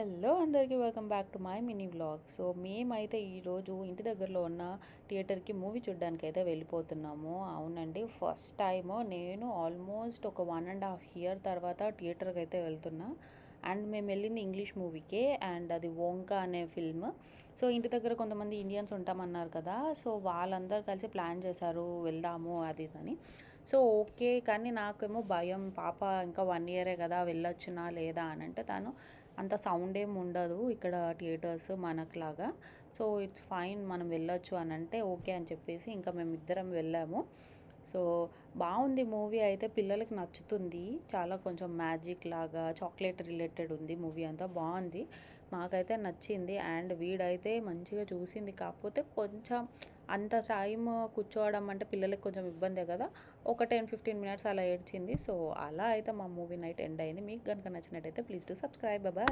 Hello అందరికీ welcome back to my mini vlog. So మేమైతే ఈరోజు ఇంటి దగ్గరలో ఉన్న థియేటర్కి మూవీ చూడడానికి అయితే వెళ్ళిపోతున్నాము. అవునండి, ఫస్ట్ టైము నేను ఆల్మోస్ట్ ఒక 1.5 ఇయర్ తర్వాత థియేటర్కి అయితే వెళ్తున్నా. అండ్ మేము వెళ్ళింది ఇంగ్లీష్ మూవీకే, అండ్ అది ఓంకా అనే ఫిల్మ్. సో ఇంటి దగ్గర కొంతమంది ఇండియన్స్ ఉంటామన్నారు కదా, సో వాళ్ళందరూ కలిసి ప్లాన్ చేశారు వెళ్దాము అది ఇదని. సో ఓకే, కానీ నాకేమో భయం, పాప ఇంకా 1 ఇయరే కదా వెళ్ళొచ్చునా లేదా అని. అంటే తను అంత సౌండ్ ఏమి ఉండదు ఇక్కడ థియేటర్స్ మనకులాగా, సో ఇట్స్ ఫైన్ మనం వెళ్ళొచ్చు అని అంటే ఓకే అని చెప్పేసి ఇంకా మేము ఇద్దరం వెళ్ళాము. సో బాగుంది మూవీ అయితే, పిల్లలకి నచ్చుతుంది. చాలా కొంచెం మ్యాజిక్ లాగా చాక్లెట్ రిలేటెడ్ ఉంది మూవీ, అంతా బాగుంది, మాకైతే నచ్చింది. అండ్ వీడైతే మంచిగా చూసింది, కాకపోతే కొంచెం అంత టైం కూర్చోవడం అంటే పిల్లలకి కొంచెం ఇబ్బందే కదా, ఒక 10-15 మినిట్స్ అలా ఏడ్చింది. సో అలా అయితే మా మూవీ నైట్ ఎండ్ అయింది. మీకు కనుక నచ్చినట్టయితే ప్లీజ్ టు సబ్స్క్రైబ్. బాయ్.